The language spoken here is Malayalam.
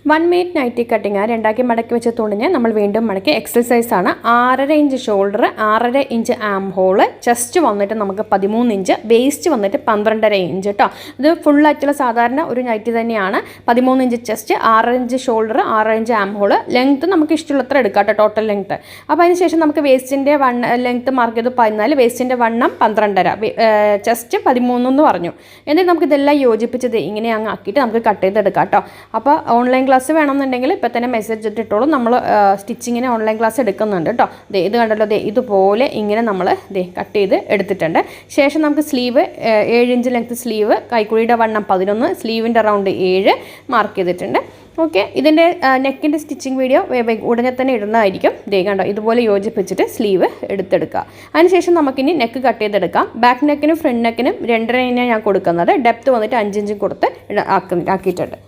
1 മിനിറ്റ് നൈറ്റി കട്ടിങ് ആ രണ്ടാക്കി മടക്കി വെച്ച തുണിഞ്ഞ് നമ്മൾ വീണ്ടും മടക്കി എക്സസൈസ് ആണ്. 6.5 ഇഞ്ച് ഷോൾഡർ, 6.5 ഇഞ്ച് ആം ഹോള്, ചെസ്റ്റ് വന്നിട്ട് നമുക്ക് 13 ഇഞ്ച്, വേസ്റ്റ് വന്നിട്ട് 12.5 ഇഞ്ച് കേട്ടോ. ഇത് ഫുള്ളായിട്ടുള്ള സാധാരണ ഒരു നൈറ്റി തന്നെയാണ്. 13 inch chest, 6 inch shoulder, 6 inch ആം ഹോള്, ലെങ്ത്ത് നമുക്ക് ഇഷ്ടമുള്ളത്ര എടുക്കാം കേട്ടോ, ടോട്ടൽ ലെങ്ത്ത്. അപ്പോൾ അതിന് ശേഷം നമുക്ക് വേസ്റ്റിൻ്റെ ലെങ്ത്ത് മാർക്ക് ചെയ്ത് 14, വേസ്റ്റിൻ്റെ വണ്ണം 12.5, ചെസ്റ്റ് 13 എന്ന് പറഞ്ഞു. എന്നിട്ട് നമുക്ക് ഇതെല്ലാം യോജിപ്പിച്ചത് ഇങ്ങനെ അങ്ങ് ആക്കിയിട്ട് നമുക്ക് കട്ട് ചെയ്തെടുക്കാം കേട്ടോ. അപ്പോൾ ഓൺലൈൻ ക്ലാസ് വേണമെന്നുണ്ടെങ്കിൽ ഇപ്പോൾ തന്നെ മെസ്സേജ് ഇട്ടിട്ടോളൂ. നമ്മൾ സ്റ്റിച്ചിങ്ങിന് ഓൺലൈൻ ക്ലാസ് എടുക്കുന്നുണ്ട് കേട്ടോ. ഇത് കണ്ടല്ലോ, ഇതുപോലെ ഇങ്ങനെ നമ്മൾ കട്ട് ചെയ്ത് എടുത്തിട്ടുണ്ട്. ശേഷം നമുക്ക് സ്ലീവ് 7 ഇഞ്ച് ലെങ്ത്ത് സ്ലീവ്, കൈക്കുഴിയുടെ വണ്ണം 11, സ്ലീവിൻ്റെ റൗണ്ട് 7 മാർക്ക് ചെയ്തിട്ടുണ്ട്. ഓക്കെ, ഇതിൻ്റെ നെക്കിൻ്റെ സ്റ്റിച്ചിങ് വീഡിയോ ഉടനെ തന്നെ ഇടുന്നതായിരിക്കും. കണ്ടോ, ഇതുപോലെ യോജിപ്പിച്ചിട്ട് സ്ലീവ് എടുത്തെടുക്കുക. അതിനുശേഷം നമുക്കിനി നെക്ക് കട്ട് ചെയ്തെടുക്കാം. ബാക്ക് നെക്കിനും ഫ്രണ്ട് നെക്കിനും 2.5 ഞാൻ കൊടുക്കുന്നത്. ഡെപ്ത്ത് വന്നിട്ട് 5 ഇഞ്ചും കൊടുത്ത് ആക്കിയിട്ടുണ്ട്.